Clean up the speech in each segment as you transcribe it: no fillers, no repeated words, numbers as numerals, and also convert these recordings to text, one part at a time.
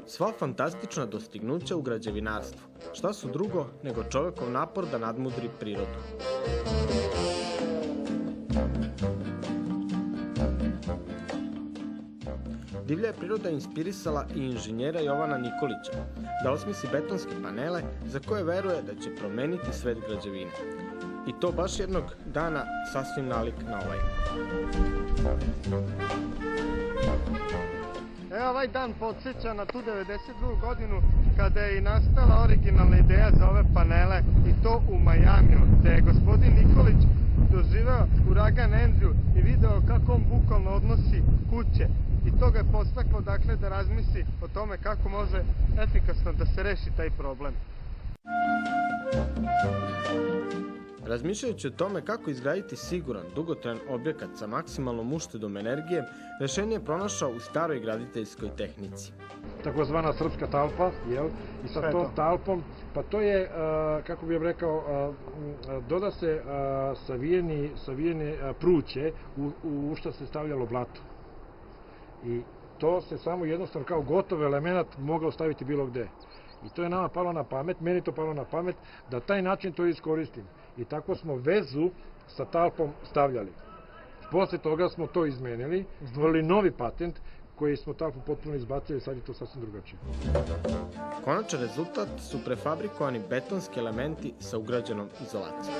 Sva fantastična dostignuća u građevinarstvu, šta su drugo nego čovekov napor da nadmudri prirodu. Divlja je priroda inspirisala i inženjera Jovana Nikolića da osmisli betonske panele za koje veruje da će promeniti svet građevine. I to baš jednog dana sasvim nalik na ovaj. Ovaj dan podsjeća na tu 92. godinu kada je i nastala originalna ideja za ove panele i to u Majamiju, gde je gospodin Nikolić doživeo uragan Andrew i video kako on bukvalno odnosi kuće. I to ga je podstaklo dakle da razmisli o tome kako može efikasno da se reši taj problem. Razmišljajući o tome kako izgraditi siguran, dugotrajan objekat sa maksimalnom uštedom energije, rešenje je pronašao u staroj graditeljskoj tehnici. Takozvana srpska talpa, jel? I sa tom talpom, pa to je, kako bih rekao, doda se savijene pruće u što se stavljalo blato. I to se samo jednostavno kao gotov element mogao staviti bilo gde. I to je nama palo na pamet, meni to palo na pamet, da taj način to iskoristim. I tako smo vezu sa talpom stavljali. Posle toga smo to izmenili, stvorili novi patent koji smo talpu potpuno izbacili, sad je to sasvim drugačije. Konačan rezultat su prefabrikovani betonski elementi sa ugrađenom izolacijom.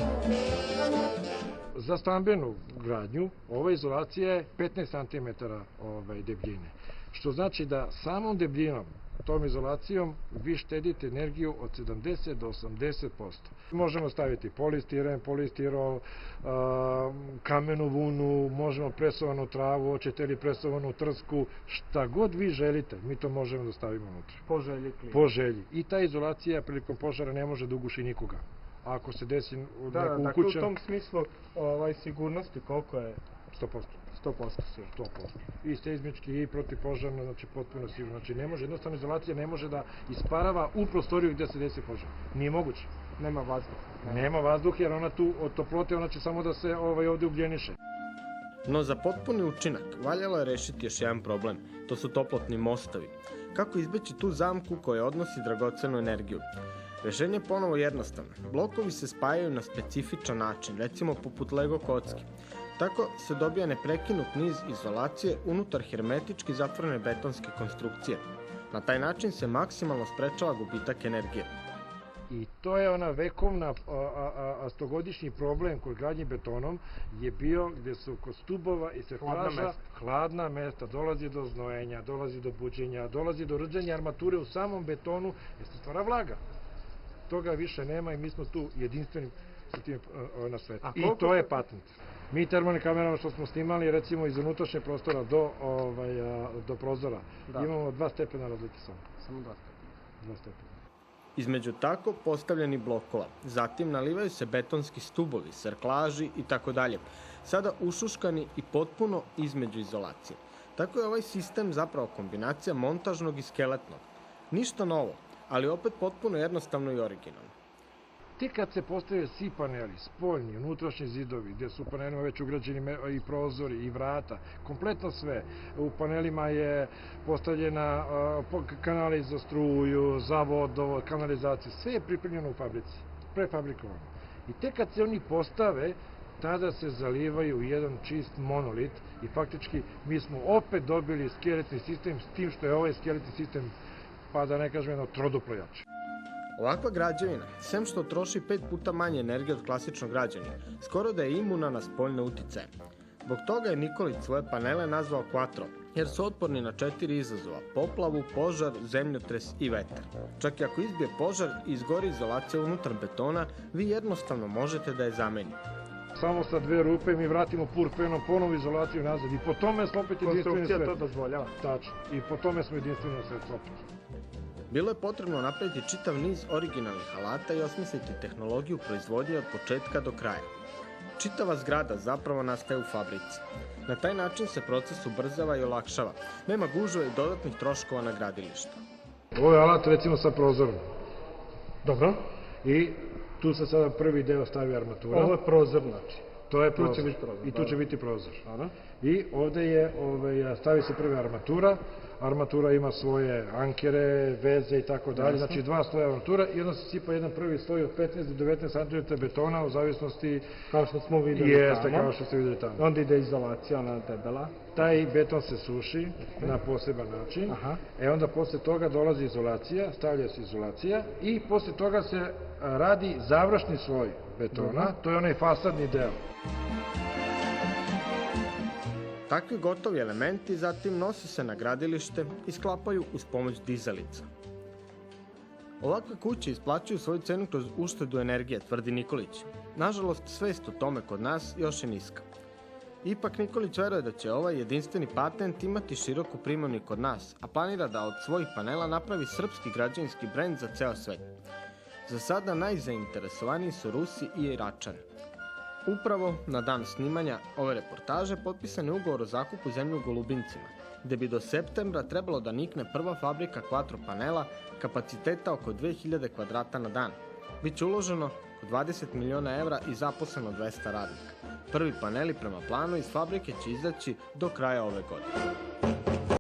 Za stambenu gradnju ova izolacija je 15 cm debljine, što znači da samom debljinom, tom izolacijom, vi štedite energiju od 70 do 80%. Možemo staviti polistiren, polistirol, kamenu vunu, možemo presovanu travu, hoćete li presovanu trsku, šta god vi želite, mi to možemo da stavimo unutra. Po želji klijenta. Po želji. I ta izolacija prilikom požara ne može da uguši nikoga. Ako se desi neku kuća... Dakle, u tom smislu sigurnosti koliko je? 100%. 100%. I seizmički i protivpožarno, znači potpuno sigurno. Znači ne može, jednostavno izolacija ne može da isparava u prostoriju gde se desi požar. Nije moguće. Nema vazduha. Nema vazduha jer ona tu od toplote, ona će samo da se ovde ugljeniše. No za potpuni učinak valjalo je rešiti još jedan problem, to su toplotni mostovi. Kako izbeći tu zamku koja odnosi dragocenu energiju? Rešenje je ponovo jednostavno. Blokovi se spajaju na specifičan način, recimo poput Lego kocki. Tako se dobija neprekinut niz izolacije unutar hermetički zatvorene betonske konstrukcije. Na taj način se maksimalno sprečava gubitak energije. I to je ona vekovna, stogodišnji problem koji gradnji betonom je bio gde su kod stubova i serklaža hladna mesta, dolazi do znojenja, dolazi do buđenja, dolazi do rđenja armature u samom betonu jer se stvara vlaga. Toga više nema i mi smo tu jedinstveni na svetu. I to je patent. Mi termalnim kamerama što smo snimali, recimo iz unutrašnjeg prostora do prozora, imamo 2 stepena razlike samo. Samo 2 stepena. Između tako postavljeni blokova, zatim nalivaju se betonski stubovi, serklaži i tako dalje, sada ušuškani i potpuno između izolacije. Tako je ovaj sistem zapravo kombinacija montažnog i skeletnog. Ništa novo, ali opet potpuno jednostavno i originalno. Tek kad se postavljaju svi paneli, spoljni, unutrašnji zidovi, gde su u panelima već ugrađeni i prozori i vrata, kompletno sve. U panelima je postavljena kanali za struju, za vodovod, kanalizaciju, sve je pripremljeno u fabrici, prefabrikovano. I tek kad se oni postave, tada se zalivaju u jedan čist monolit i faktički mi smo opet dobili skeletni sistem s tim što je ovaj skeletni sistem, pa da ne kažem, jedno troduplo jače. Ovakva građevina, sem što troši 5 puta manje energije od klasičnog građenja, skoro da je imuna na spoljne uticaje. Zbog toga je Nikolić svoje panele nazvao Quattro, jer su otporni na 4 izazova: poplavu, požar, zemljotres i vetar. Čak i ako izbije požar i izgori izolacija unutar betona, vi jednostavno možete da je zamenite. Samo sa 2 rupe mi vratimo purpenom ponovu izolaciju nazad i po tome smo opet jedinstveni svet. Konstrukcija to dozvoljava. Tačno. I po tome smo jedinstveni svet opet. Bilo je potrebno napraviti čitav niz originalnih alata i osmisliti tehnologiju proizvodnje od početka do kraja. Čitava zgrada zapravo nastaje u fabrici. Na taj način se proces ubrzava i olakšava. Nema gužve i dodatnih troškova na gradilištu. Ovo je alat recimo sa prozorom. Dobro. I tu se sada prvi deo stavi armatura. Ovo je prozor, znači. To je prozor. I tu će biti prozor. I ovde stavi se prva armatura, armatura ima svoje ankere, veze i tako dalje, znači 2 sloja armatura i onda se sipa jedan prvi sloj od 15 do 19 cm betona u zavisnosti... Kao što smo videli Jeste, tamo. kao što ste videli tamo. Onda ide izolacija, ona debela. Taj beton se suši na poseban način, onda posle toga dolazi izolacija, stavlja se izolacija i posle toga se radi završni sloj betona, to je onaj fasadni deo. Takvi gotovi elementi zatim nose se na gradilište i sklapaju uz pomoć dizalica. Ovakve kuće isplaćuju svoju cenu kroz uštedu energije, tvrdi Nikolić. Nažalost, svest o tome kod nas još je niska. Ipak Nikolić veruje da će ovaj jedinstveni patent imati široku primjenu kod nas, a planira da od svojih panela napravi srpski građevinski brend za ceo svet. Za sada najzainteresovaniji su Rusi i Iračani. Upravo na dan snimanja ove reportaže potpisan je ugovor o zakupu zemlje u Golubincima, gde bi do septembra trebalo da nikne prva fabrika kvadro panela kapaciteta oko 2000 kvadrata na dan. Biće uloženo oko 20 miliona evra i zaposleno 200 radnika. Prvi paneli prema planu iz fabrike će izaći do kraja ove godine.